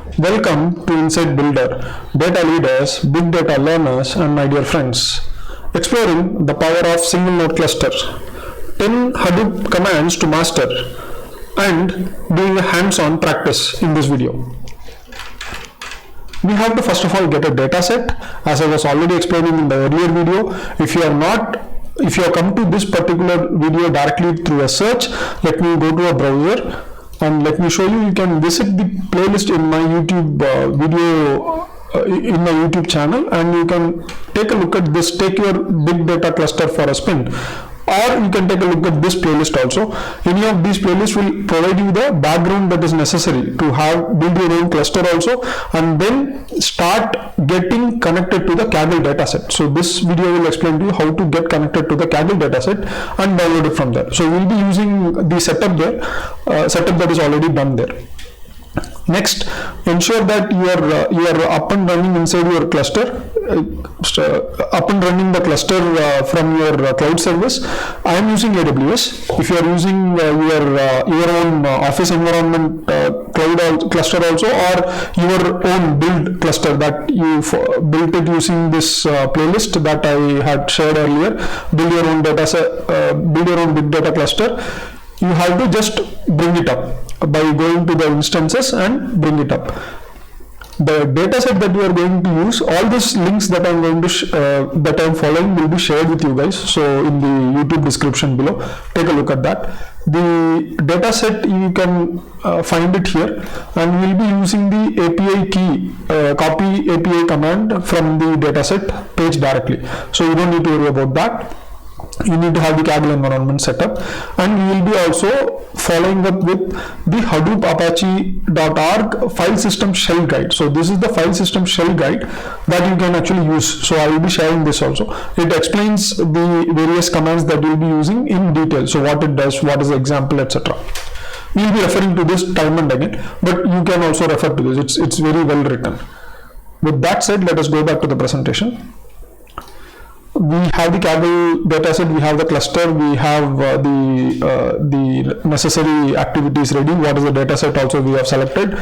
Welcome to Insight Builder, data leaders, big data learners, and my dear friends. Exploring the power of single node cluster, 10 Hadoop commands to master, and doing a hands-on practice in this video. We have to first of all get a data set, as I was already explaining in the earlier video. If you have come to this particular video directly through a search, let me go to a browser and let me show you. You can visit the playlist in my YouTube in my YouTube channel, and you can take a look at this. Take your big data cluster for a spin, or you can take a look at this playlist also. Any of these playlists will provide you the background that is necessary to have build your own cluster also, and then start getting connected to the Kaggle dataset. So this video will explain to you how to get connected to the Kaggle dataset and download it from there. So we'll be using the setup there, setup that is already done there. Next, ensure that you are up and running inside your cluster, up and running the cluster from your cloud service. I am using AWS. If you are using your own office environment cloud cluster also, or your own build cluster that you built it using this playlist that I had shared earlier, build your own data set, build your own big data cluster, you have to just bring it up by going to the instances and bring it up. The dataset that you are going to use, all these links that I'm going to that I'm following will be shared with you guys. So in the YouTube description below, take a look at that. The dataset you can find it here, and we'll be using the API key, copy API command from the dataset page directly. So you don't need to worry about that. You need to have the Kaggle environment set up, and we will be also following up with the Hadoop Apache.org file system shell guide. So this is the file system shell guide that you can actually use. So I will be sharing this also. It explains the various commands that you will be using in detail. So what it does, what is the example, etc. We will be referring to this time and again, but you can also refer to this. It's very well written. With that said, let us go back to the presentation. We have the Kaggle dataset, we have the cluster, we have the necessary activities ready. What is the dataset also we have selected.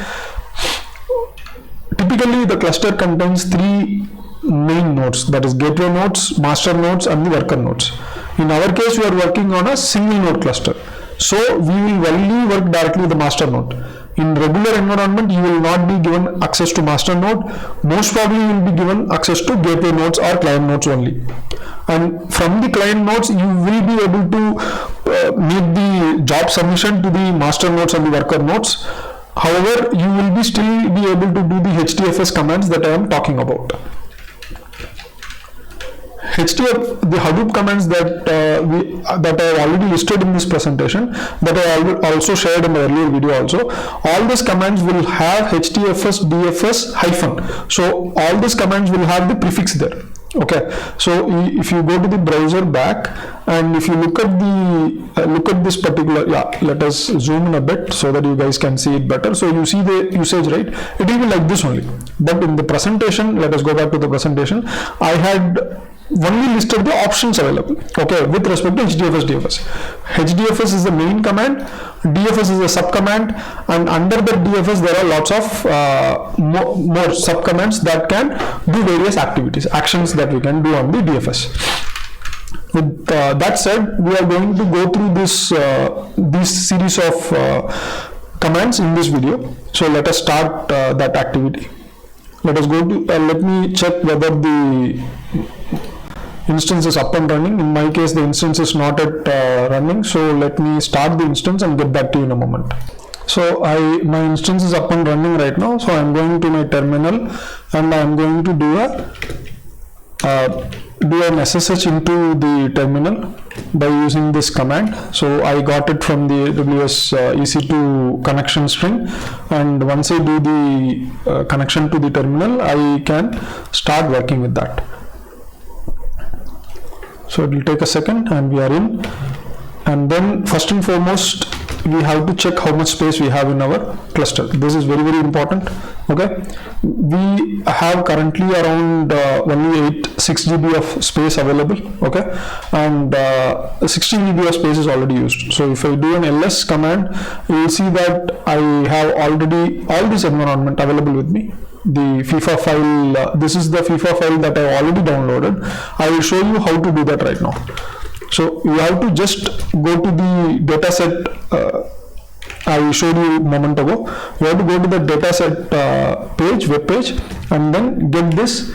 Typically, the cluster contains three main nodes, that is gateway nodes, master nodes, and the worker nodes. In our case, we are working on a single node cluster. So we will only work directly with the master node. In regular environment, you will not be given access to master node. Most probably you will be given access to gateway nodes or client nodes only. And from the client nodes, you will be able to make the job submission to the master nodes and the worker nodes. However, you will be still be able to do the HDFS commands that I am talking about. The Hadoop commands that I have already listed in this presentation, that I also shared in the earlier video also. All these commands will have HDFS, DFS hyphen. So all these commands will have the prefix there. Okay. So if you go to the browser back, and if you look at this particular, let us zoom in a bit so that you guys can see it better. So you see the usage, right? It will be like this only. But in the presentation, let us go back to the presentation. I had only listed the options available, okay, with respect to HDFS, DFS. HDFS is the main command, DFS is a sub command, and under the DFS there are lots of more sub commands that can do various actions that we can do on the DFS. With that said, we are going to go through this series of commands in this video. So let us start that activity. Let us go to let me check whether the instance is up and running. In my case, the instance is not yet running, so let me start the instance and get back to you in a moment. So my instance is up and running right now. So I'm going to my terminal, and I'm going to do an SSH into the terminal by using this command. So I got it from the AWS EC2 connection string, and once I do the connection to the terminal, I can start working with that. So it will take a second, and we are in. And then first and foremost, we have to check how much space we have in our cluster. This is very important. Okay, we have currently around only 6 GB of space available. Okay, and 16 GB of space is already used. So if I do an ls command, you will see that I have already all this environment available with me. The FIFA file, this is the FIFA file that I already downloaded. I will show you how to do that right now. So you have to just go to the dataset. I showed you a moment ago. You have to go to the dataset page, web page, and then get this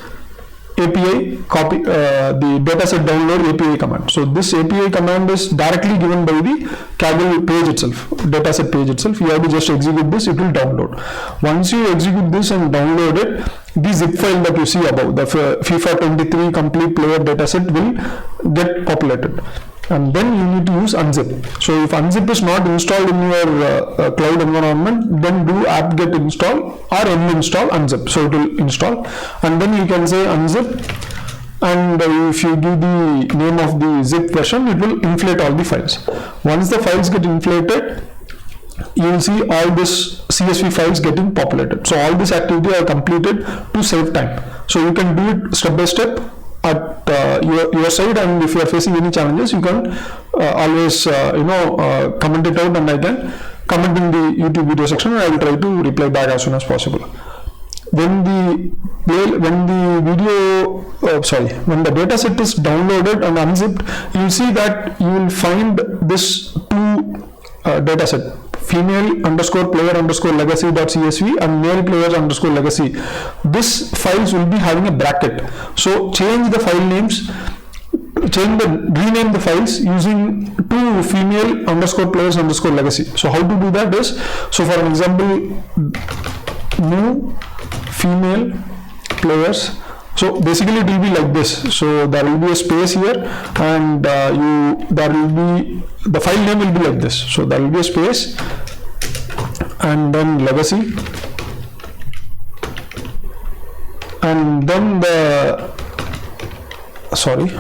API copy, the dataset download API command. So this API command is directly given by the Kaggle page itself, dataset page itself. You have to just execute this, it will download. Once you execute this and download it, the zip file that you see above, the FIFA 23 complete player dataset will get populated. And then you need to use unzip. So if unzip is not installed in your cloud environment, then do apt-get install or ninstall unzip. So it will install, and then you can say unzip, and if you give the name of the zip version, it will inflate all the files. Once the files get inflated, you will see all this CSV files getting populated. So all this activity I completed to save time. So you can do it step by step at your side, and if you are facing any challenges, you can always comment it out, and I can comment in the YouTube video section, and I will try to reply back as soon as possible. When the data set is downloaded and unzipped, you will see that you will find this two data set, female underscore player underscore legacy.csv and male players underscore legacy. This files will be having a bracket. So change the file names, rename the files using two female underscore players underscore legacy. So how to do that is, so for an example, new female players. So basically it will be like this. So there will be a space here, and there will be, the file name will be like this. So there will be a space, and then legacy, and then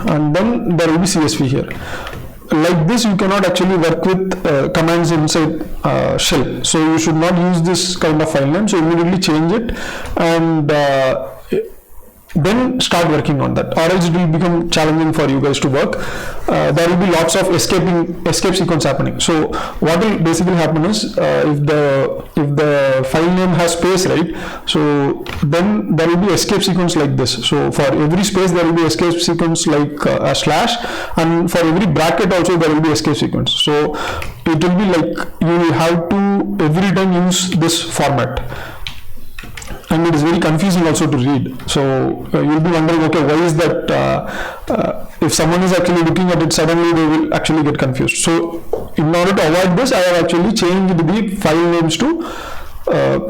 and then there will be CSV here. Like this, you cannot actually work with commands inside shell. So you should not use this kind of file name. So immediately change it, and then start working on that, or else it will become challenging for you guys to work. There will be lots of escape sequence happening. So what will basically happen is, if the file name has space, right, so then there will be escape sequence like this. So for every space there will be escape sequence like a slash, and for every bracket also there will be escape sequence. So it will be like you will have to every time use this format, and it is very confusing also to read. So you'll be wondering, okay, why is that? If someone is actually looking at it, suddenly they will actually get confused. So in order to avoid this, I have actually changed the file names to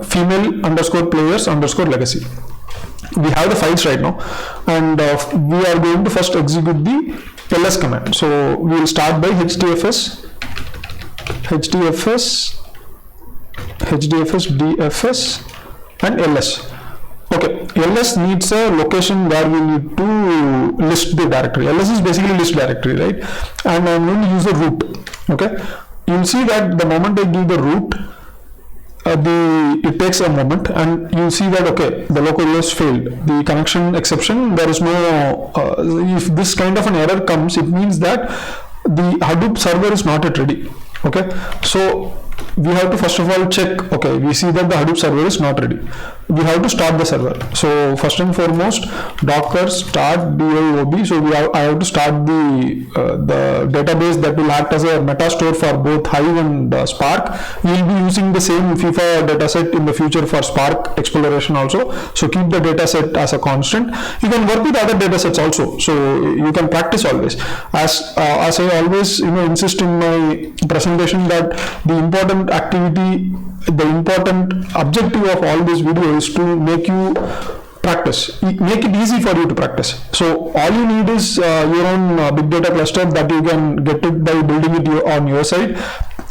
female underscore players underscore legacy. We have the files right now, and we are going to first execute the ls command. So we will start by hdfs dfs and ls. Okay, ls needs a location where we need to list the directory. Ls is basically list directory, right? And I'm going to use the root. Okay, you'll see that the moment I give the root, it takes a moment, and you see that, okay, the localhost failed, the connection exception, there is no if this kind of an error comes, it means that the Hadoop server is not yet ready. Okay, so we have to first of all check, okay, we see that the Hadoop server is not ready. We have to start the server. So first and foremost, docker start diop. So I have to start the database that will act as a meta store for both Hive and Spark. We will be using the same FIFA dataset in the future for Spark exploration also. So keep the dataset as a constant. You can work with other datasets also. So you can practice always. As I always insist in my presentation, that the important activity, the important objective of all this video is to make you practice, make it easy for you to practice. So all you need is your own big data cluster that you can get it by building it on your side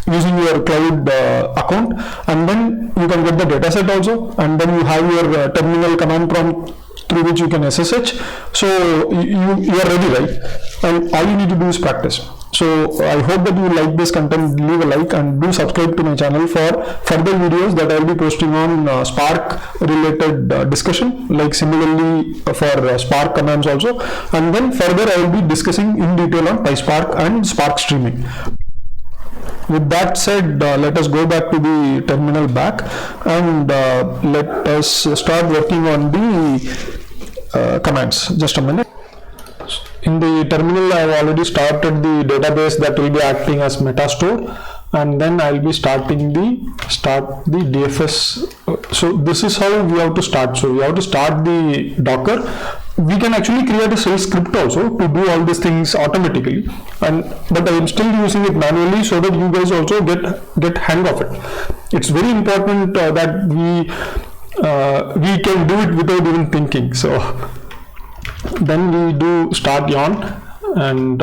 using your cloud account, and then you can get the dataset also, and then you have your terminal command prompt through which you can SSH. So you are ready, right? And all you need to do is practice. So I hope that you like this content. Leave a like and do subscribe to my channel for further videos that I will be posting on Spark related discussion, like similarly for Spark commands also, and then further I will be discussing in detail on PySpark and Spark streaming. With that said, let us go back to the terminal back and let us start working on the commands. Just a minute. In the terminal, I have already started the database that will be acting as Metastore, and then I will be starting the DFS. So this is how we have to start. So we have to start the Docker. We can actually create a shell script also to do all these things automatically, but I am still using it manually so that you guys also get hang of it. It's very important that we can do it without even thinking. So then we do start yarn, and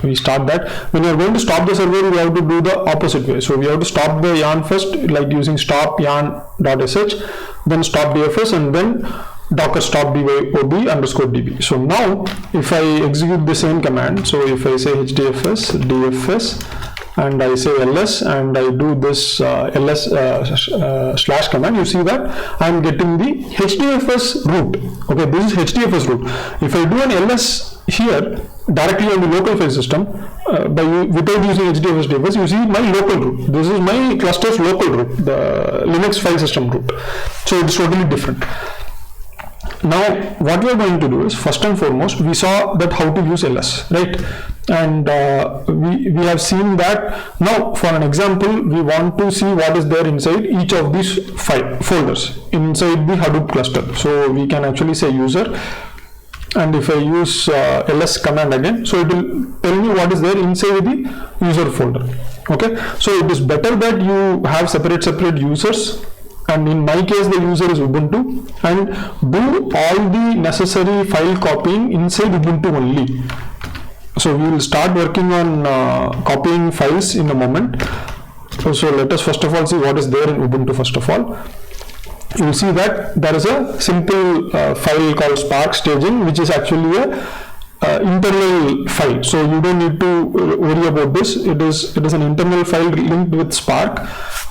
we start that. When you are going to stop the server, we have to do the opposite way. So we have to stop the yarn first, like using stop yarn.sh, then stop DFS, and then docker stop dob_db. So now if I execute the same command, so if I say hdfs dfs and I say ls and I do this ls slash command, you see that I am getting the hdfs root. Okay, this is hdfs root. If I do an ls here directly on the local file system without using hdfs dfs, you see my local root. This is my cluster's local root, the Linux file system root. So it's totally different. Now what we are going to do is, first and foremost, we saw that how to use ls, right? And we have seen that. Now for an example, we want to see what is there inside each of these folders inside the Hadoop cluster. So we can actually say user, and if I use ls command again, so it will tell me what is there inside the user folder. Okay, so it is better that you have separate users, and in my case the user is Ubuntu, and do all the necessary file copying inside Ubuntu only. So we will start working on copying files in a moment. So let us first of all see what is there in Ubuntu. First of all, you will see that there is a simple file called Spark staging, which is actually a internal file. So you don't need to worry about this. It is an internal file linked with Spark,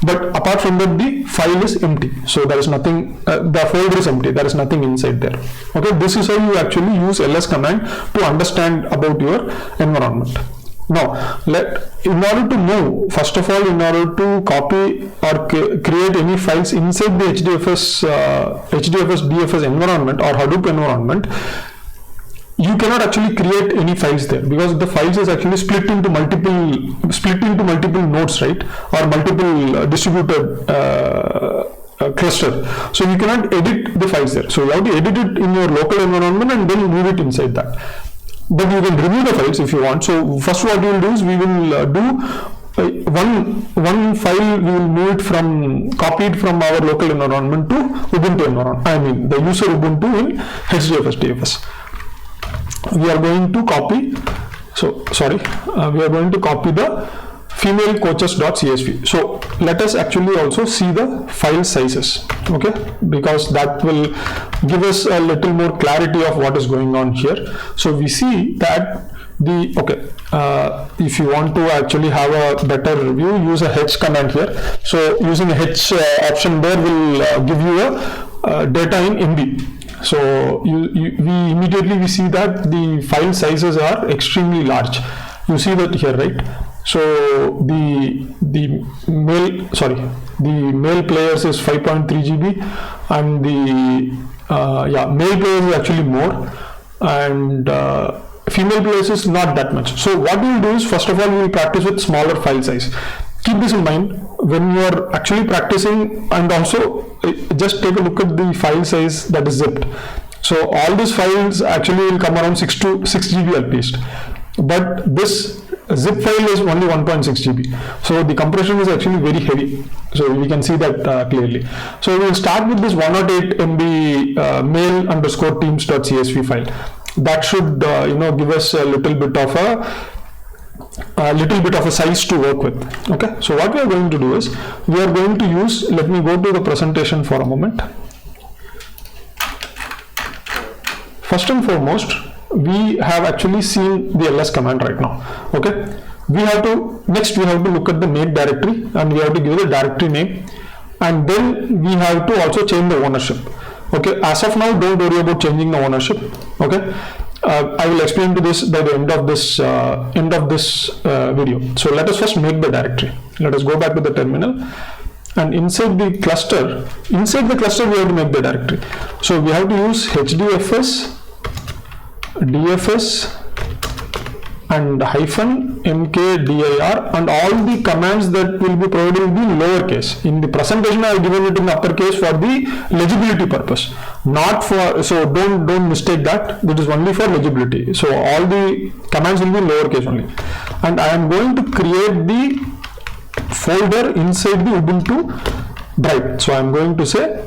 but apart from that the file is empty. So there is nothing, the folder is empty, there is nothing inside there. Okay, this is how you actually use ls command to understand about your environment. Now in order to move, first of all, in order to copy or create any files inside the HDFS DFS environment or Hadoop environment, you cannot actually create any files there, because the files is actually split into multiple nodes, right, or multiple distributed cluster. So you cannot edit the files there. So you have to edit it in your local environment and then move it inside that. But you can remove the files if you want. So first what we will do is we will do one file, we will move it copy it from our local environment to Ubuntu environment. I mean the user Ubuntu in HDFS DFS. We are going to copy, we are going to copy the female coaches.csv. So let us actually also see the file sizes, okay, because that will give us a little more clarity of what is going on here. So we see that if you want to actually have a better review, use a h command here. So using a h option there will give you a data in MB. So we immediately see that the file sizes are extremely large. You see that here, right? So the male players is 5.3 GB, and the male players is actually more, and female players is not that much. So what we will do is, first of all, we will practice with smaller file size. Keep this in mind when you are actually practicing, and also just take a look at the file size that is zipped. So all these files actually will come around 6 GB at least, but this zip file is only 1.6 GB. So the compression is actually very heavy. So we can see that clearly. So we will start with this 108 MB mail_teams.csv file. That should give us a little bit of a size to work with. Okay, so what we are going to do is, we are going to use, let me go to the presentation for a moment. First and foremost, we have actually seen the ls command right now. Okay, next we have to look at the make directory, and we have to give the directory name, and then we have to also change the ownership. Okay, as of now, don't worry about changing the ownership. Okay, I will explain to this by the end of this video. So let us first make the directory. Let us go back to the terminal, and inside the cluster we have to make the directory. So we have to use hdfs dfs and -mkdir, and all the commands that will be provided will be lowercase. In the presentation I have given it in uppercase for the legibility purpose, not for, so don't mistake that. It is only for legibility. So all the commands will be lowercase only, and I am going to create the folder inside the Ubuntu drive. So I am going to say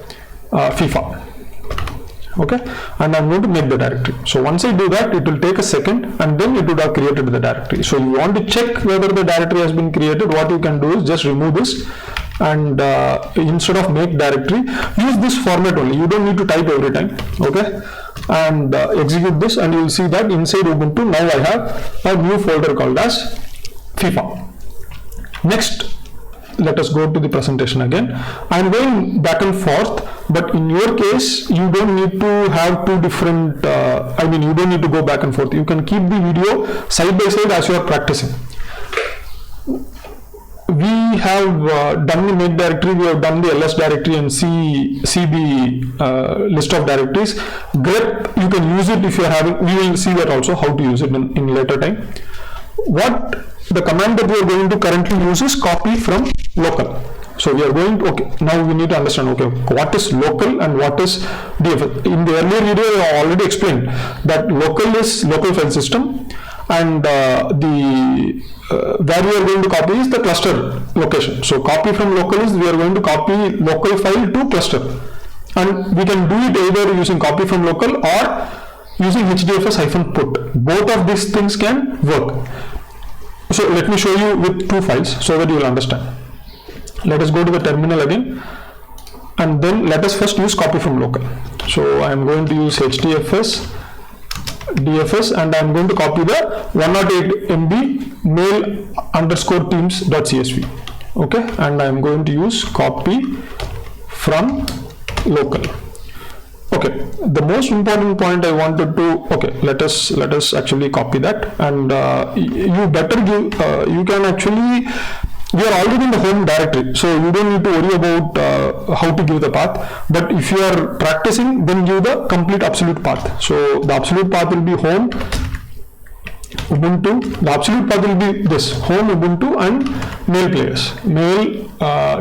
FIFA. Okay, and I'm going to make the directory. So once I do that, it will take a second, and then it would have created the directory. So you want to check whether the directory has been created. What you can do is just remove this, and instead of make directory, use this format only. You don't need to type every time. Okay, and execute this, and you will see that inside Ubuntu now I have a new folder called as FIFA. Next, let us go to the presentation again. I am going back and forth, but in your case you don't need to have two different you don't need to go back and forth. You can keep the video side by side as you are practicing. We have done the make directory, we have done the ls directory, and see the list of directories. grep, you can use it if you are having, we will see that also how to use it in later time. What the command that we are going to currently use is copy from local. So we are going to, okay, now we need to understand, okay, what is local and what is DFS. In the earlier video I already explained that local is local file system, and where we are going to copy is the cluster location. So copy from local is we are going to copy local file to cluster, and we can do it either using copy from local or using hdfs-put. Both of these things can work. So let me show you with two files so that you will understand. Let us go to the terminal again, and then let us first use copy from local. So I am going to use hdfs dfs, and I am going to copy the 108 MB mail_teams.csv. Okay, and I am going to use copy from local. Okay, the most important point I wanted to, okay, let us actually copy that, and you better give, you can actually, we are already in the home directory, so you don't need to worry about how to give the path. But if you are practicing, then give the complete absolute path. So the absolute path will be home Ubuntu. The absolute path will be this: home Ubuntu and mail players, mail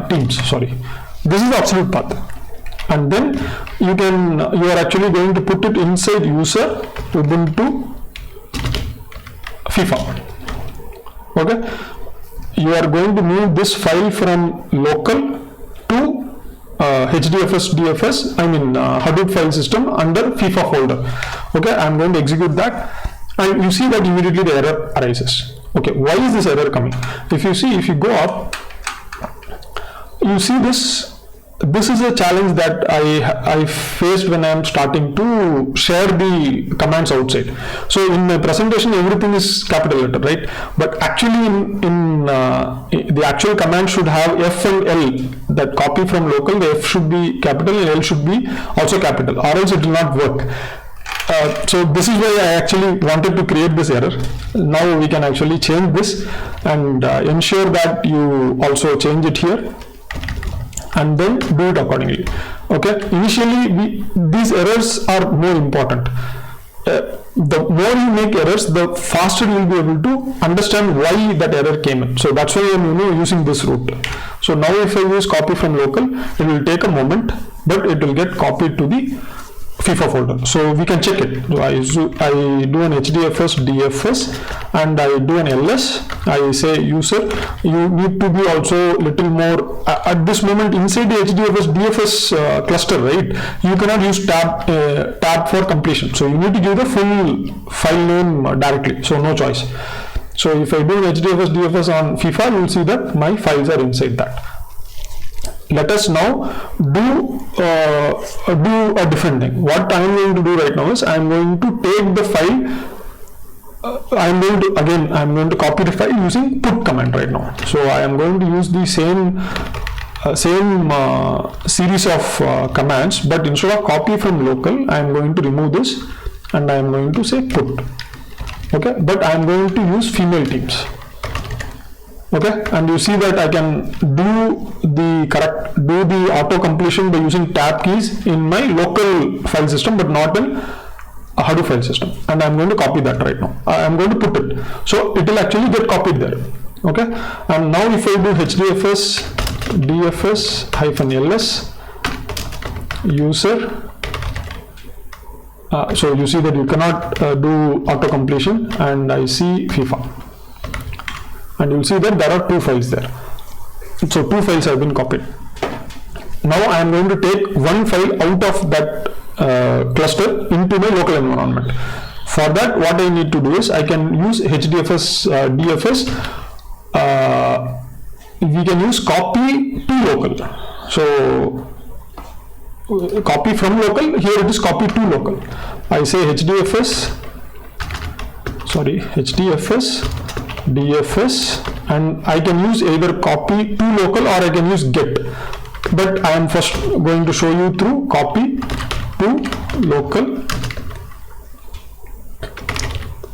teams. Sorry, this is the absolute path. And then you are actually going to put it inside user Ubuntu FIFA. Okay, you are going to move this file from local to hdfs dfs, Hadoop file system under FIFA folder. Okay, I am going to execute that, and you see that immediately the error arises. Okay, why is this error coming? If you go up, you see this. This is a challenge that I faced when I am starting to share the commands outside. So in my presentation, everything is capital letter, right? But actually in the actual command should have F and L, that copy from local. The F should be capital and L should be also capital, or else it will not work. So this is why I actually wanted to create this error. Now we can actually change this and ensure that you also change it here, and then do it accordingly. Okay, initially these errors are more important. The more you make errors, the faster you will be able to understand why that error came in. So that's why I am using this route. So now if I use copy from local, it will take a moment, but it will get copied to the FIFA folder. So we can check it. So I do an hdfs dfs, and I do an ls. I say user, you need to be also little more at this moment inside the hdfs dfs cluster, right? You cannot use tab for completion. So you need to give the full file name directly. So no choice. So if I do an hdfs dfs on FIFA, you will see that my files are inside that. let us now do a different thing. What I am going to do right now is I am going to take the file. I'm going to copy the file using put command right now. So I am going to use the same series of commands, but instead of copy from local, I am going to remove this and I am going to say put. Okay, but I am going to use female teams. Okay, and you see that I can do the auto completion by using tab keys in my local file system, but not in a Hadoop file system. And I'm going to copy that right now. I'm going to put it, so it will actually get copied there. Okay, and now if I do hdfs dfs-ls user, so you see that you cannot do auto completion, and I see FIFA, and you'll see that there are 2 files there. So 2 files have been copied. Now I am going to take one file out of that cluster into my local environment. For that, what I need to do is I can use hdfs dfs. We can use copy to local. So copy from local, here it is copy to local. I say hdfs dfs, and I can use either copy to local or I can use get, but I am first going to show you through copy to local.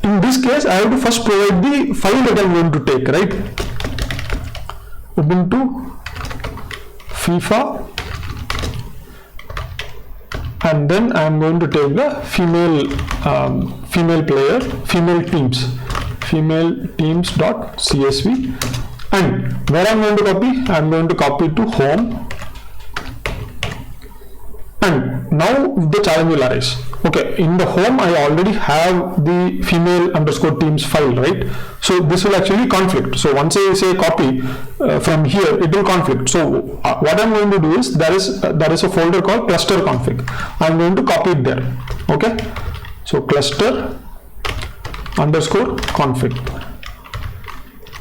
In this case, I have to first provide the file that I am going to take, right? Ubuntu FIFA, and then I am going to take the female player, female teams.csv, and where I am going to copy? I am going to copy to home, and now the challenge will arise. Okay, in the home I already have the female_teams file, right? So this will actually conflict. So once I say copy from here, it will conflict. So what I'm going to do is there is a folder called cluster config. I'm going to copy it there. Okay, so cluster_config.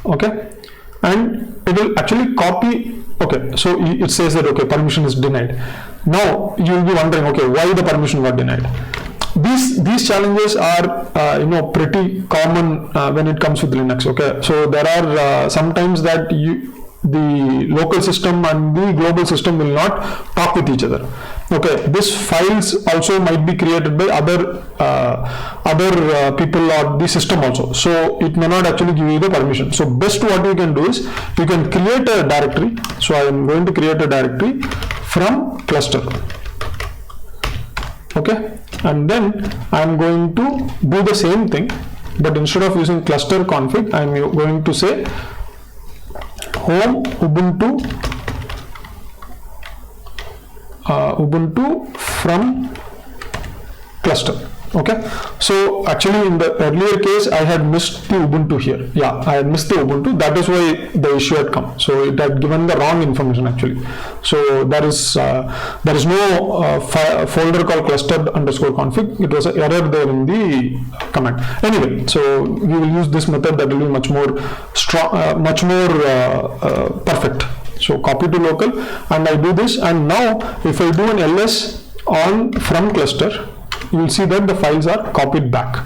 Okay, and it will actually copy. Okay, so it says that okay, permission is denied. Now you will be wondering, okay, why the permission got denied? These challenges are pretty common when it comes with Linux. Okay, so there are sometimes that the local system and the global system will not talk with each other. Okay, these files also might be created by other people or the system also, so it may not actually give you the permission. So best what you can do is you can create a directory. So I am going to create a directory from cluster. Okay, and then I am going to do the same thing, but instead of using cluster config, I am going to say home Ubuntu from cluster. Okay, so actually in the earlier case I had missed the Ubuntu here. Yeah, I had missed the Ubuntu. That is why the issue had come. So it had given the wrong information actually. So there is no folder called cluster_config. It was an error there in the command. Anyway, so we will use this method that will be much more strong, much more perfect. So copy to local, and I do this, and now if I do an ls on from cluster, you will see that the files are copied back.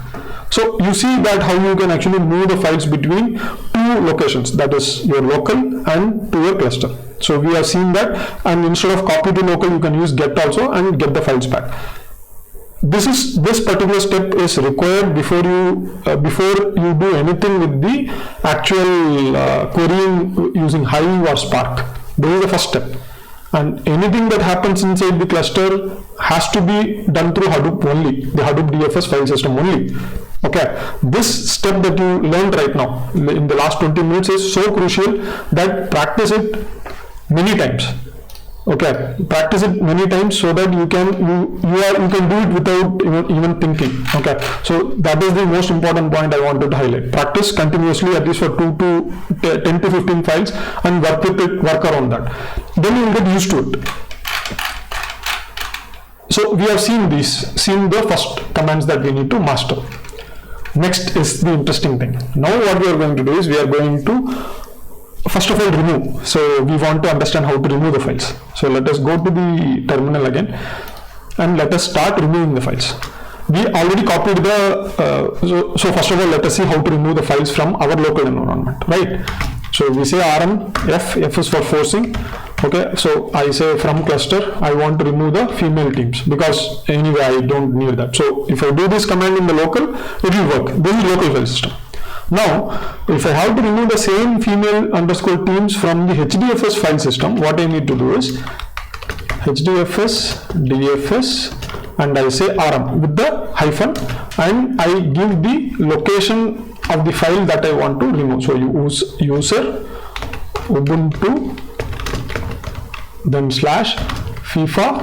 So you see that how you can actually move the files between 2 locations, that is your local and to your cluster. So we have seen that, and instead of copy to local, you can use get also and get the files back. This particular step is required before you do anything with the actual querying using Hive or Spark. This is the first step. And anything that happens inside the cluster has to be done through Hadoop only, the Hadoop DFS file system only. Okay, this step that you learned right now in the last 20 minutes is so crucial that practice it many times. Okay, practice it many times so that you can do it without even thinking. Okay, so that is the most important point I wanted to highlight. Practice continuously, at least for 10 to 15 files, and work with it, work around that. Then you will get used to it. So we have seen the first commands that we need to master. Next is the interesting thing. Now what we are going to do is we are going to first of all, remove. So we want to understand how to remove the files. So let us go to the terminal again and let us start removing the files. We already copied the, so first of all, let us see how to remove the files from our local environment, right? So we say rm f is for forcing. Okay, so I say from cluster, I want to remove the female teams because anyway I don't need that. So if I do this command in the local, it will work. This is local file system. Now, if I have to remove the same female underscore teams from the HDFS file system, what I need to do is HDFS DFS and I say rm with the hyphen and I give the location of the file that I want to remove. So use user Ubuntu then slash FIFA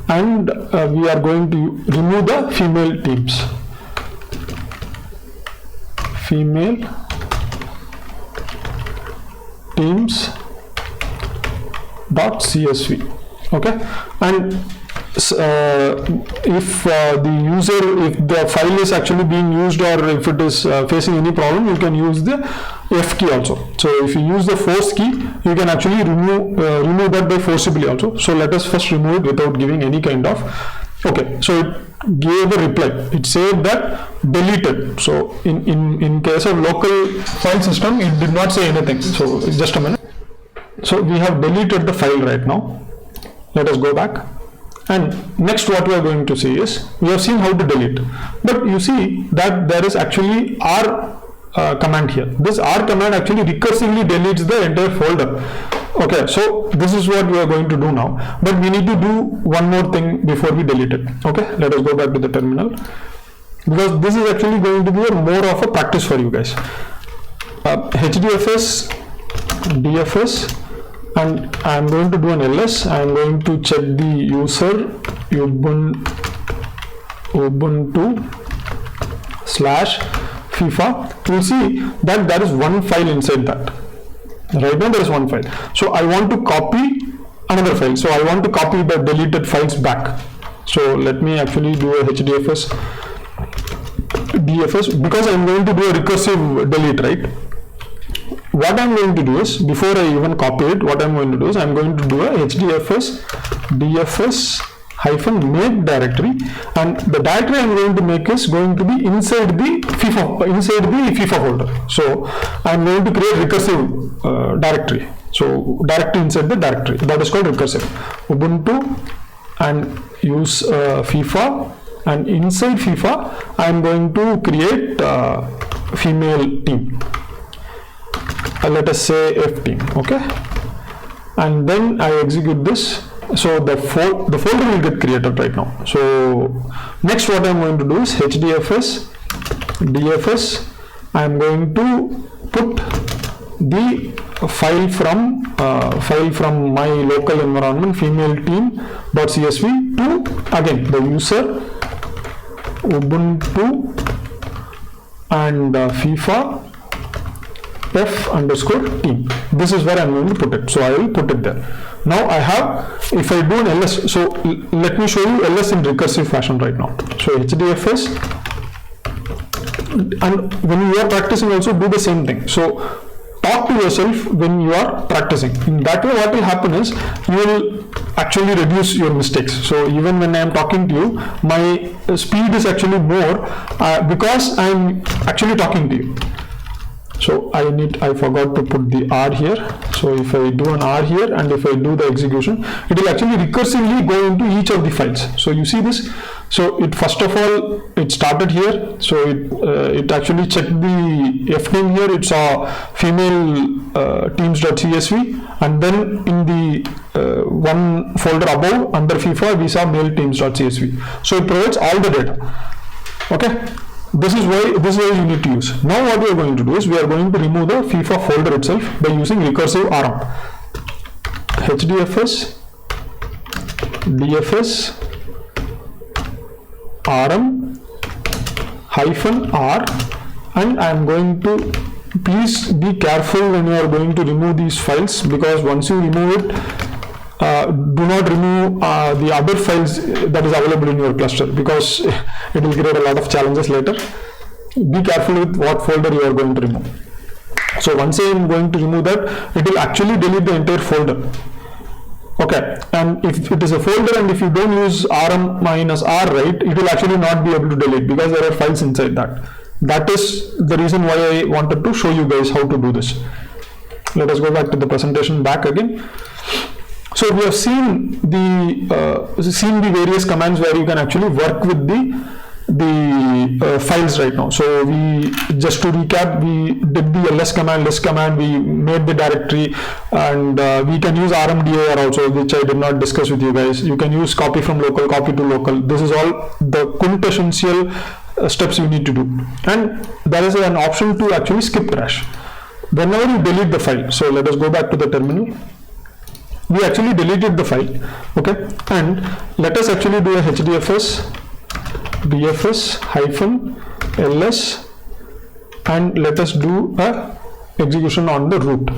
and we are going to remove the female teams. Female teams dot CSV. Okay, and if the user, if the file is actually being used or if it is facing any problem, you can use the F key also. So if you use the force key, you can actually remove that by forcibly also. So let us first remove it without giving any kind of, okay, so it gave a reply. It said that deleted. So in case of local file system, it did not say anything. So just a minute. So we have deleted the file right now. Let us go back. And next what we are going to see is, we have seen how to delete, but you see that there is actually R command here. This R command actually recursively deletes the entire folder. Okay, so this is what we are going to do now, but we need to do one more thing before we delete it. Okay, let us go back to the terminal, because this is actually going to be more of a practice for you guys. HDFS DFS, and I am going to do an ls. I am going to check the user Ubuntu slash FIFA. You will see that there is one file inside that. Right now there is one file. So I want to copy another file. So I want to copy the deleted files back. So let me actually do a HDFS DFS, because I am going to do a recursive delete, right? What I'm going to do is, before I even copy it, what I'm going to do is I'm going to do a HDFS DFS hyphen make directory, and the directory I'm going to make is going to be inside the FIFA folder. So I'm going to create recursive directory. So directory inside the directory, that is called recursive. Ubuntu and use FIFA, and inside FIFA I'm going to create female team. Let us say F team. Okay, and then I execute this. So the folder will get created right now. So next what I'm going to do is HDFS DFS. I'm going to put the file from my local environment female team.csv to again the user Ubuntu and FIFA F underscore team. This is where I'm going to put it. So I will put it there. Now I have, if I do an ls, so let me show you ls in recursive fashion right now. So HDFS, and when you are practicing also do the same thing. So talk to yourself when you are practicing. In that way what will happen is you will actually reduce your mistakes. So even when I am talking to you, my speed is actually more because I am actually talking to you. So I forgot to put the R here. So if I do an R here and if I do the execution, it will actually recursively go into each of the files. So you see this. So it first of all, it started here. So it actually checked the F name here. It saw female teams.csv, and then in the one folder above under FIFA, we saw male teams.csv. So it provides all the data. Okay. This is why you need to use. Now what we are going to do is we are going to remove the FIFA folder itself by using recursive rm. HDFS DFS rm hyphen r, and I am going to, please be careful when you are going to remove these files, because once you remove it, do not remove the other files that is available in your cluster, because it will create a lot of challenges later. Be careful with what folder you are going to remove. So once I am going to remove that, it will actually delete the entire folder. Okay, and if it is a folder and if you don't use rm-r, right, it will actually not be able to delete because there are files inside that. That is the reason why I wanted to show you guys how to do this. Let us go back to the presentation back again. So we have seen the various commands where you can actually work with the files right now. So we, just to recap, we did the ls command, list command, we made the directory, and we can use rmdir also, which I did not discuss with you guys. You can use copy from local, copy to local. This is all the quintessential steps you need to do. And there is an option to actually skip trash whenever you delete the file. So let us go back to the terminal. We actually deleted the file, okay, and let us actually do a hdfs dfs -ls, and let us do a execution on the root.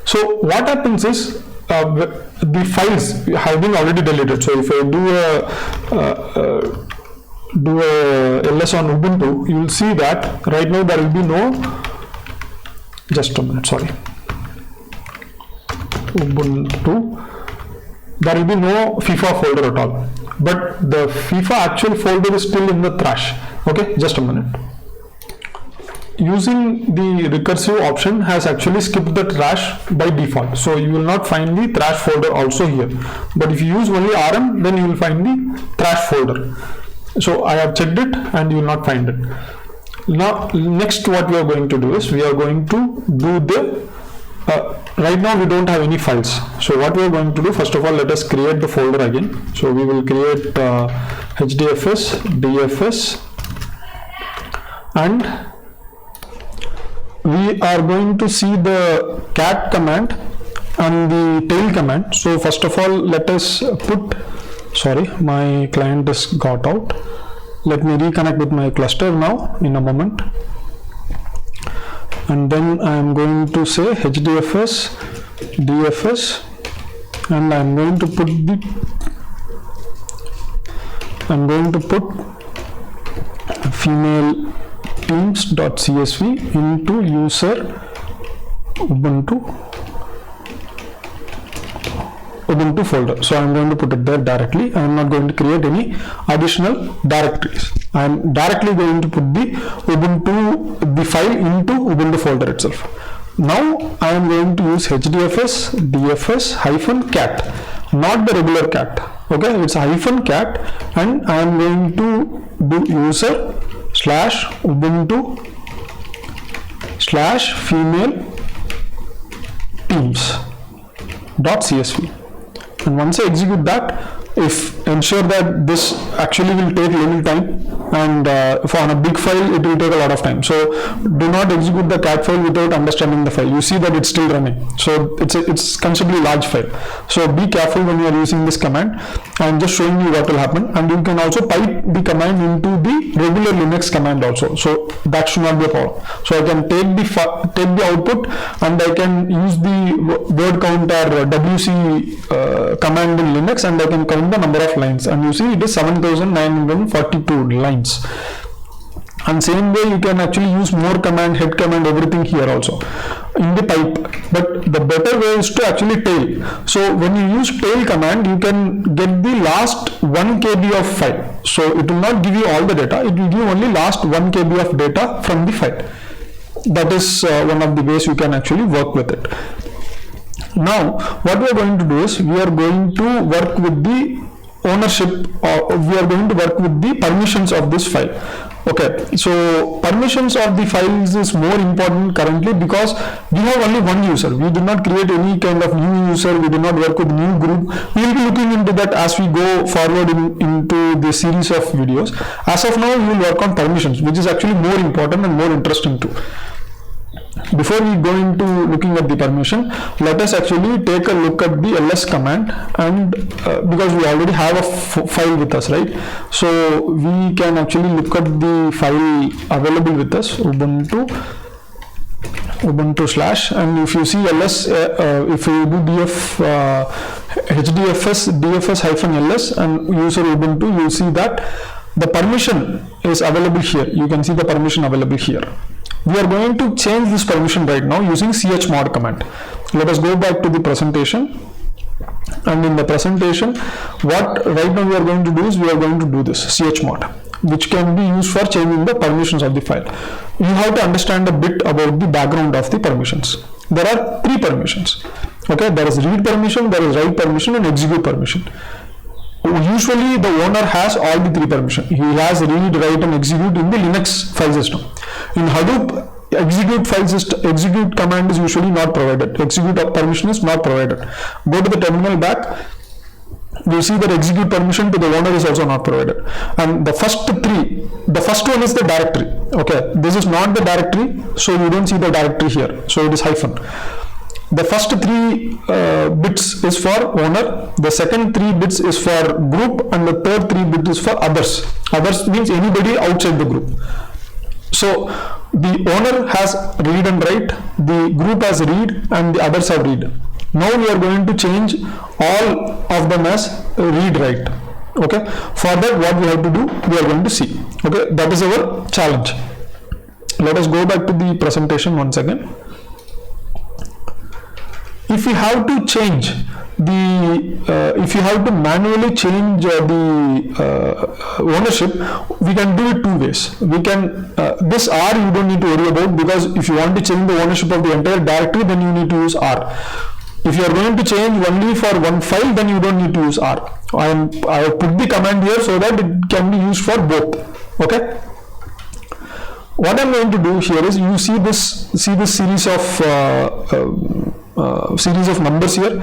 So what happens is the files have been already deleted. So if I do a ls on Ubuntu, you will see that right now there will be no, just a minute, sorry, Ubuntu, there will be no FIFA folder at all, but the FIFA actual folder is still in the trash. Okay, just a minute. Using the recursive option has actually skipped the trash by default, so you will not find the trash folder also here. But if you use only rm, then you will find the trash folder. So I have checked it and you will not find it. Now next what we are going to do is we are going to do the right now we don't have any files. So what we are going to do, first of all, let us create the folder again. So we will create hdfs dfs, and we are going to see the cat command and the tail command. So first of all, let us put, sorry, my client is got out. Let me reconnect with my cluster now in a moment. And then I am going to say hdfs dfs, and I am going to put female teams.csv into user Ubuntu folder. So I am going to put it there directly. I am not going to create any additional directories. I am directly going to put the file into Ubuntu folder itself. Now I am going to use hdfs dfs -cat, not the regular cat. Okay, it's -cat, and I am going to do user /ubuntu /female teams.csv. And once I execute that, ensure that this actually will take little time, and on a big file it will take a lot of time. So do not execute the cat file without understanding the file. You see that it's still running, so it's considerably large file. So be careful when you are using this command. I'm just showing you what will happen, and you can also pipe the command into the regular Linux command also, so that should not be a problem. So I can take the output, and I can use the word count or wc command in Linux, and I can count the number of lines, and you see it is 7942 lines. And same way you can actually use more command, head command, everything here also in the pipe, but the better way is to actually tail. So when you use tail command, you can get the last 1 KB of file. So it will not give you all the data, it will give only last 1 KB of data from the file. That is one of the ways you can actually work with it. Now what we are going to do is we are going to work with the ownership, we are going to work with the permissions of this file. Okay, so permissions of the files is more important currently because we have only one user. We do not create any kind of new user, we do not work with new group. We will be looking into that as we go forward into the series of videos. As of now, we will work on permissions, which is actually more important and more interesting too. Before we go into looking at the permission, let us actually take a look at the ls command, and because we already have a file with us, right? So we can actually look at the file available with us, Ubuntu / and if you see ls, if you do hdfs dfs -ls and user Ubuntu, you see that the permission is available here. You can see the permission available here. We are going to change this permission right now using chmod command. Let us go back to the presentation. And in the presentation, what right now we are going to do is we are going to do this chmod, which can be used for changing the permissions of the file. You have to understand a bit about the background of the permissions. There are 3 permissions. Okay, there is read permission, there is write permission, and execute permission. Usually the owner has all the 3 permissions. He has read, write, and execute in the Linux file system. In Hadoop, execute command is usually not provided. Execute permission is not provided. Go to the terminal back. You see that execute permission to the owner is also not provided. And the first 3, the first one is the directory. Okay, this is not the directory, so you don't see the directory here. So it is hyphen. The first 3 bits is for owner, the second 3 bits is for group, and the third 3 bits is for others. Others means anybody outside the group. So the owner has read and write, the group has read, and the others have read. Now we are going to change all of them as read write. Okay, for that what we have to do, we are going to see. Okay, that is our challenge. Let us go back to the presentation once again. If we have to change if you have to manually change the ownership, we can do it 2 ways. We can, this R you don't need to worry about, because if you want to change the ownership of the entire directory, then you need to use R. If you are going to change only for one file, then you don't need to use R. I have put the command here so that it can be used for both. Okay. What I'm going to do here is, you see this series of numbers here.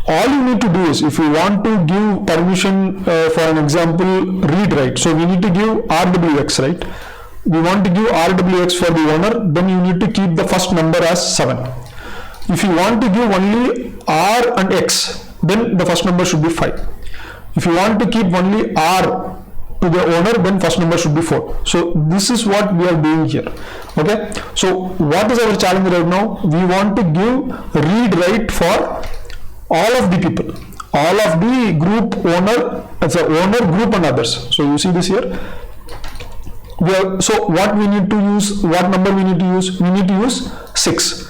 All you need to do is, if you want to give permission for an example read write, so we need to give RWX, right? We want to give RWX for the owner, then you need to keep the first number as 7. If you want to give only R and X, then the first number should be 5. If you want to keep only R to the owner, then first number should be 4. So this is what we are doing here. Okay, so what is our challenge right now? We want to give read write for all of the people, all of the group owner, owner, group, and others. So you see this here. So what we need to use, what number we need to use? We need to use 6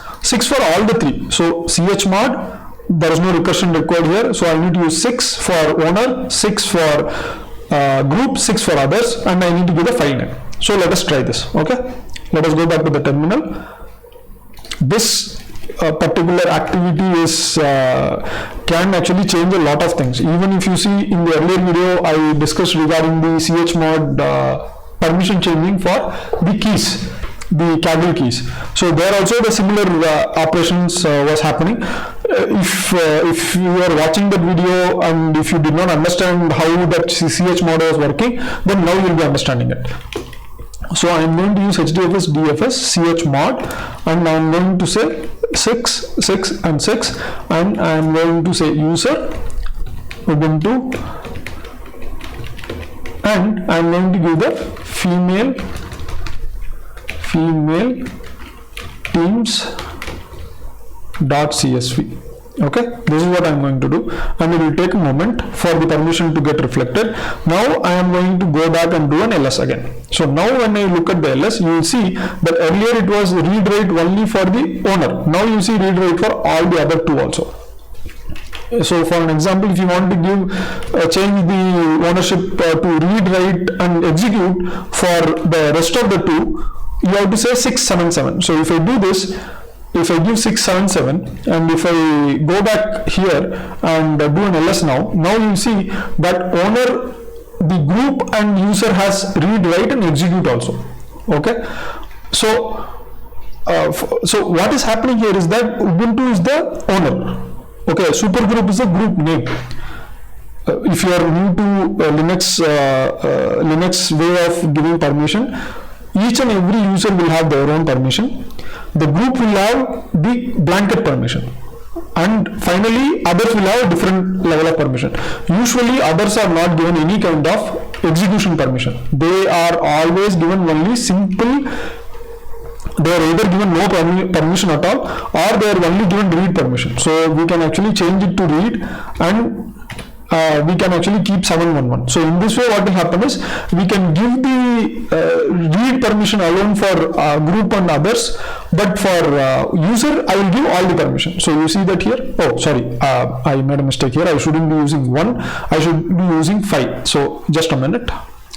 for all the 3. So chmod, there is no recursion required here. So I need to use 6 for owner, 6 for group, 6 for others, and I need to give the file name. So let us try this. Okay, let us go back to the terminal. This particular activity is can actually change a lot of things. Even if you see in the earlier video, I discussed regarding the chmod permission changing for the keys, the Kaggle keys. So there also the similar operations was happening. If you are watching that video and if you did not understand how that chmod was working, then now you will be understanding it. So I am going to use HDFS DFS chmod, and I am going to say 6, 6, and 6, and I am going to say user Ubuntu, and I am going to give the female teams.csv. Okay, this is what I am going to do, and it will take a moment for the permission to get reflected. Now I am going to go back and do an ls again. So now when I look at the ls, you will see that earlier it was read write only for the owner. Now you see read write for all the other 2 also. So for an example, if you want to give change the ownership to read, write, and execute for the rest of the 2, you have to say 677. So if I do this, if I give 677, and if I go back here and do an ls now you see that owner, the group, and user has read, write, and execute also. Okay, so so what is happening here is that Ubuntu is the owner. Okay, supergroup is a group name. If you are new to Linux way of giving permission, each and every user will have their own permission. The group will have the blanket permission, and finally others will have a different level of permission. Usually others are not given any kind of execution permission. They are always given only simple, they are either given no permission at all, or they are only given read permission. So we can actually change it to read, and we can actually keep 711. So in this way, what will happen is we can give the read permission alone for group and others, but for user, I will give all the permission. So you see that here. Oh, sorry, I made a mistake here. I shouldn't be using 1. I should be using 5. So just a minute.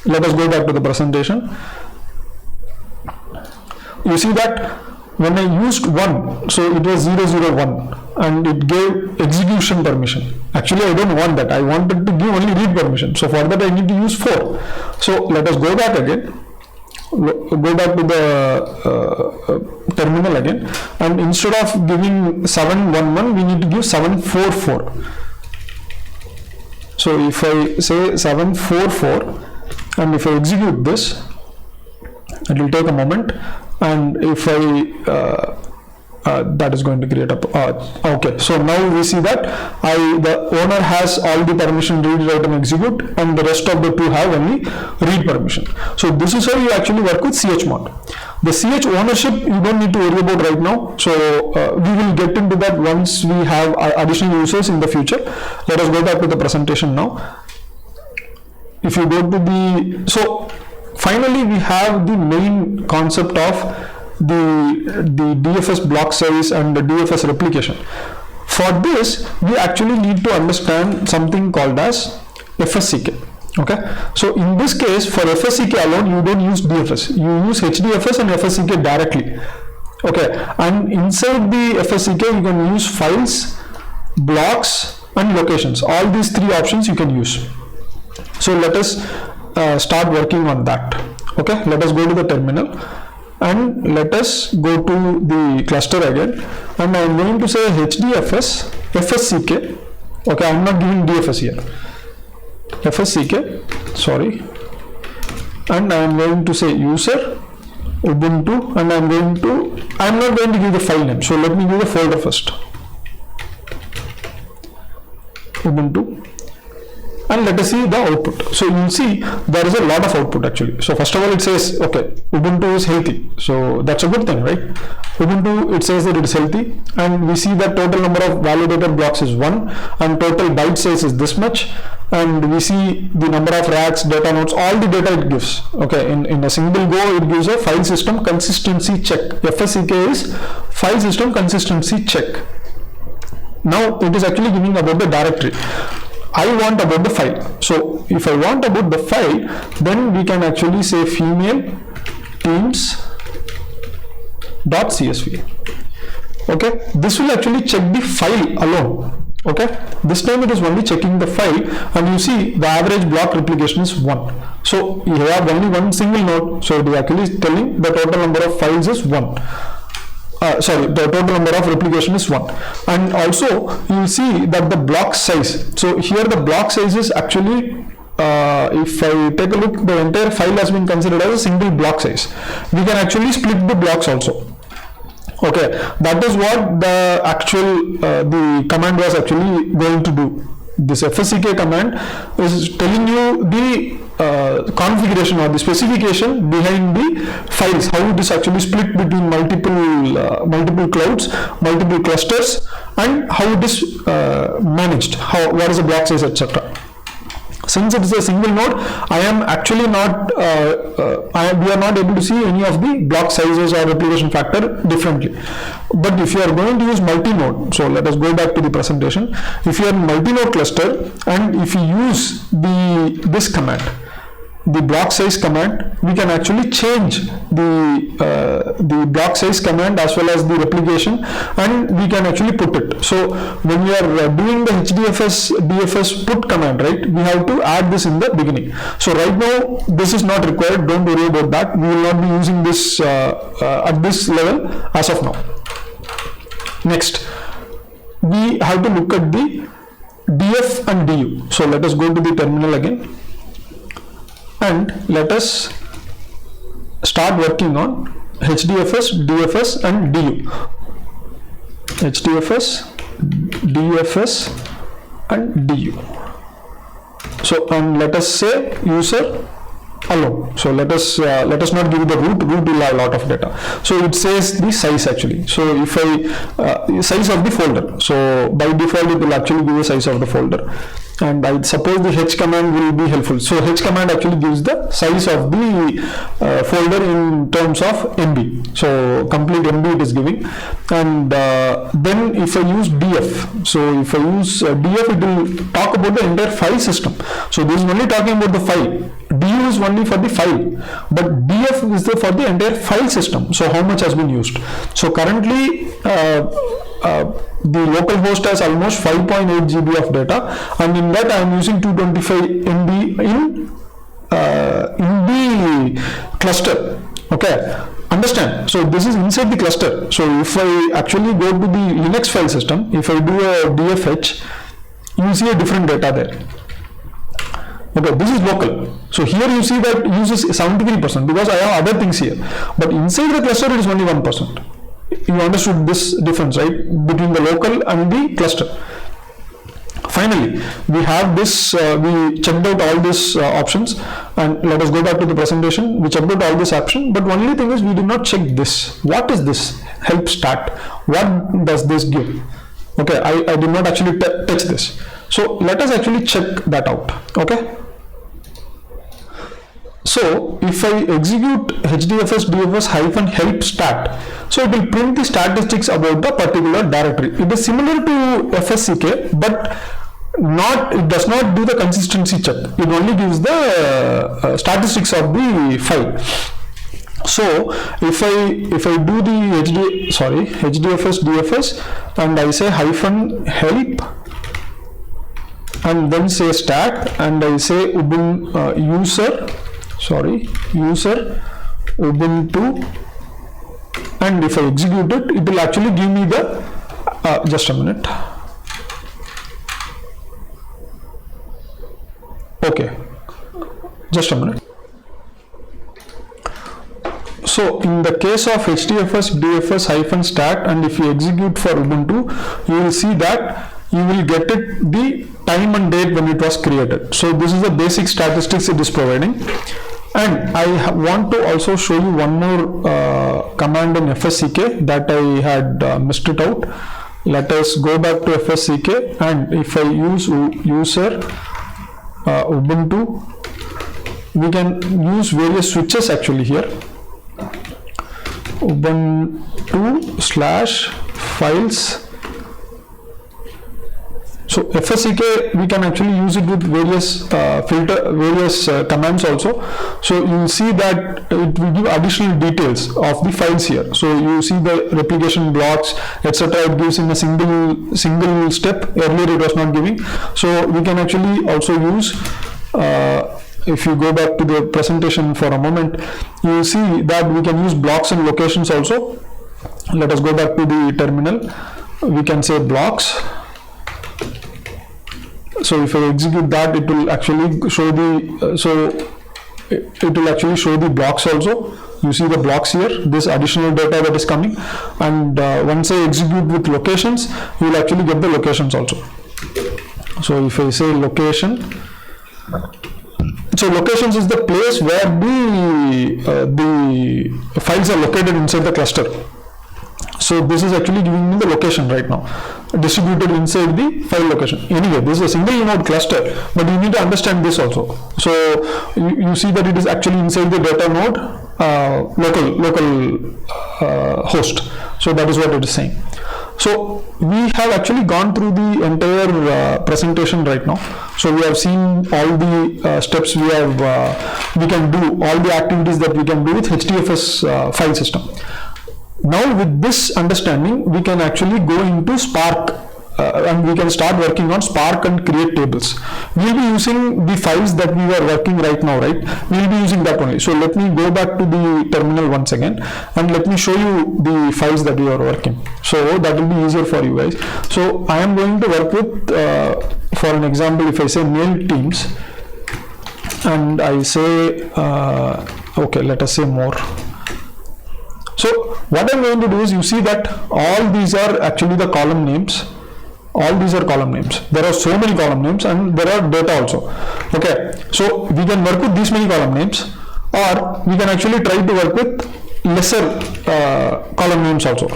Let us go back to the presentation. You see that when I used 1, so it was 001 and it gave execution permission. Actually, I don't want that. I wanted to give only read permission. So for that, I need to use 4. So let us go back again. Go back to the terminal again, and instead of giving 711, we need to give 744. So if I say 744 and if I execute this, it will take a moment, and if I that is going to create a okay. So now we see that the owner has all the permission read, write and execute, and the rest of the 2 have only read permission. So this is how you actually work with chmod. The ch ownership you don't need to worry about right now. So we will get into that once we have additional users in the future. Let us go back to the presentation now. If you go to the, so finally we have the main concept of the DFS block size and the DFS replication. For this, we actually need to understand something called as FSCK. Okay, so in this case, for FSCK alone, you don't use DFS, you use HDFS and FSCK directly. Okay, and inside the FSCK, you can use files, blocks, and locations. All these 3 options you can use. So let us start working on that. Okay, let us go to the terminal. And let us go to the cluster again, and I am going to say HDFS FSCK. Okay, I am not giving DFS here. FSCK, sorry, and I am going to say user Ubuntu, and I am not going to give the file name. So let me give the folder first. Ubuntu. And let us see the output. So you will see there is a lot of output actually. So first of all, it says, okay, Ubuntu is healthy. So that's a good thing, right? Ubuntu, it says that it is healthy, and we see that total number of validated blocks is 1, and total byte size is this much, and we see the number of racks, data nodes, all the data it gives. Okay, in a single go, it gives a file system consistency check. FSCK is file system consistency check. Now it is actually giving about the directory. I want about the file. So if I want about the file, then we can actually say female teams.csv. Okay, this will actually check the file alone. Okay, this time it is only checking the file, and you see the average block replication is 1. So you have only one single node, so it is actually telling the total number of files is 1. The total number of replication is 1, and also you will see that the block size. So here the block size is actually, if I take a look, the entire file has been considered as a single block size. We can actually split the blocks also. Okay, that is what the actual the command was actually going to do. This FSCK command is telling you the configuration or the specification behind the files, how it is actually split between multiple clouds, multiple clusters, and how it is managed, what is the block size, etc. Since it is a single node, I am actually not, we are not able to see any of the block sizes or replication factor differently. But if you are going to use multi-node, so let us go back to the presentation. If you are in multi-node cluster, and if you use this command, the block size command, we can actually change the block size command as well as the replication, and we can actually put it. So when you are doing the HDFS DFS put command, right, we have to add this in the beginning. So right now this is not required, don't worry about that. We will not be using this at this level as of now. Next, we have to look at the DF and DU. So let us go to the terminal again, and let us start working on HDFS, DFS and DU. HDFS, DFS and DU. So, and let us say user alone. So let us not give the root will have a lot of data. So it says the size actually. So if I size of the folder, so by default it will actually give the size of the folder. and I suppose the h command will be helpful. So h command actually gives the size of the folder in terms of MB. So complete MB it is giving, and then if I use df, so if I use df, it will talk about the entire file system. So this is only talking about the file. Du is only for the file, but df is for the entire file system. So how much has been used? So currently the local host has almost 5.8 GB of data, and in that I am using 225 MB in the cluster. Okay, understand? So this is inside the cluster. So if I actually go to the Linux file system, if I do a dfh, you see a different data there. Okay, this is local. So here you see that it uses 73% because I have other things here, but inside the cluster it is only 1%. You understood this difference, right, between the local and the cluster. Finally, we have this, we checked out all these options, and let us go back to the presentation. We checked out all this option, but only thing is we did not check this. What is this help start? What does this give? Okay, I did not actually touch this. So let us actually check that out. Okay. So if I execute hdfs dfs hyphen help stat, so it will print the statistics about the particular directory. It is similar to fsck, but it does not do the consistency check. It only gives the statistics of the file. So if I do the hdfs dfs and I say hyphen help and then say stat and I say user Ubuntu, and if I execute it, it will actually give me the just a minute. Okay, just a minute. So in the case of hdfs dfs hyphen stat, and if you execute for Ubuntu, you will see that you will get it the time and date when it was created. So this is the basic statistics it is providing. And I want to also show you one more command in fsck that I had missed it out. Let us go back to fsck, and if I use user Ubuntu, we can use various switches actually here. Ubuntu /files. So fsck, we can actually use it with various commands also. So you will see that it will give additional details of the files here. So you see the replication blocks, etc. It gives in a single step. Earlier it was not giving. So we can actually also use, if you go back to the presentation for a moment, you will see that we can use blocks and locations also. Let us go back to the terminal. We can say blocks. So if I execute that, it will actually show the it will actually show the blocks also. You see the blocks here, this additional data that is coming, and once I execute with locations, you will actually get the locations also. So if I say location, so locations is the place where the files are located inside the cluster. So this is actually giving me the location right now, distributed inside the file location. Anyway, this is a single node cluster, but you need to understand this also. So you see that it is actually inside the data node, local host. So that is what it is saying. So we have actually gone through the entire presentation right now. So we have seen all the steps we can do, all the activities that we can do with HDFS file system. Now with this understanding, we can actually go into Spark and we can start working on Spark and create tables. We'll be using the files that we are working right now, right? We'll be using that only. So let me go back to the terminal once again and let me show you the files that we are working. So that will be easier for you guys. So I am going to work with, for an example, if I say mail teams and I say, okay, let us say more. So what I'm going to do is, you see that all these are actually the column names. All these are column names. There are so many column names and there are data also. Okay, so we can work with these many column names, or we can actually try to work with lesser column names also.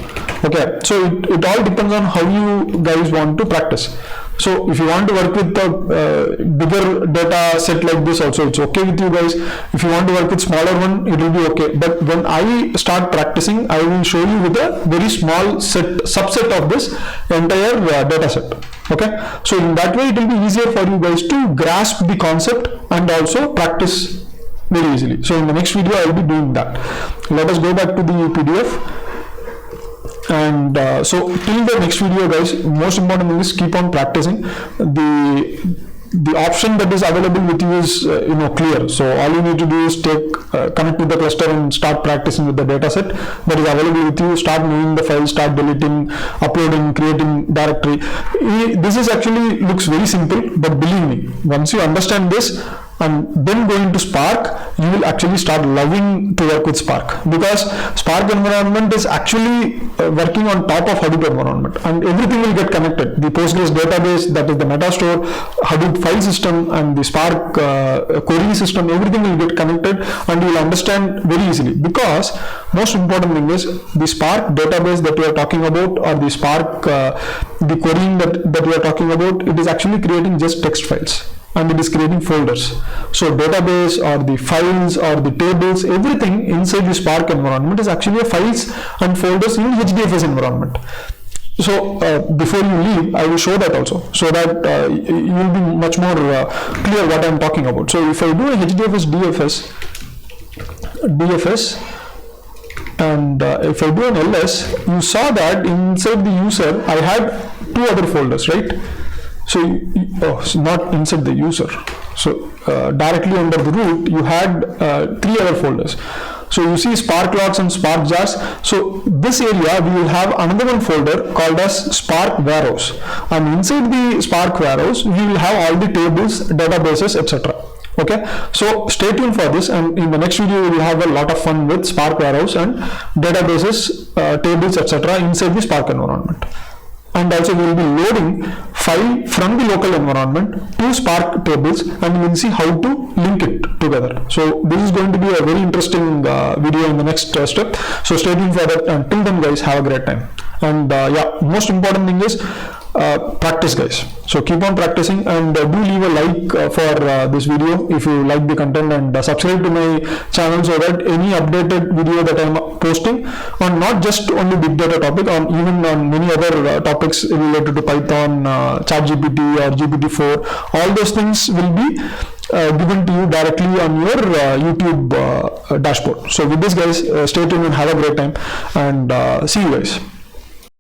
Okay, so it all depends on how you guys want to practice. So if you want to work with a bigger data set like this also, it's okay with you guys. If you want to work with smaller one, it will be okay. But when I start practicing, I will show you with a very small subset of this entire data set. Okay, so in that way it will be easier for you guys to grasp the concept and also practice very easily. So in the next video I will be doing that. Let us go back to the PDF. And so till the next video guys, most important thing is keep on practicing. The option that is available with you is clear. So all you need to do is connect with the cluster and start practicing with the data set that is available with you. Start moving the file, start deleting, uploading, creating directory. This is actually looks very simple, but believe me, once you understand this and then go into Spark, you will actually start loving to work with Spark, because Spark environment is actually working on top of Hadoop environment, and everything will get connected. The Postgres database, that is the Metastore, Hadoop file system, and the Spark query system, everything will get connected, and you will understand very easily. Because most important thing is the Spark database that we are talking about, or the Spark the querying that we are talking about, it is actually creating just text files, and it is creating folders. So database or the files or the tables, everything inside the Spark environment is actually a files and folders in HDFS environment. So before you leave, I will show that also, so that you will be much more clear what I am talking about. So if I do a HDFS DFS and if I do an LS, you saw that inside the user I had two other folders, right? So, not inside the user. So directly under the root, you had three other folders. So you see Spark logs and Spark jars. So this area we will have another one folder called as Spark warehouse, and inside the Spark warehouse we will have all the tables, databases, etc. Okay, so stay tuned for this, and in the next video we will have a lot of fun with Spark warehouse and databases, tables, etc. inside the Spark environment. And also we will be loading file from the local environment to Spark tables, and we will see how to link it together. So this is going to be a very interesting video in the next step. So stay tuned for that, and till then guys, have a great time. And yeah, most important thing is practice guys. So keep on practicing, and do leave a like for this video if you like the content, and subscribe to my channel so that any updated video that I am posting on not just only big data topic, on even on many other topics related to Python, ChatGPT or GPT-4, all those things will be given to you directly on your YouTube dashboard. So with this guys, stay tuned and have a great time, and see you guys.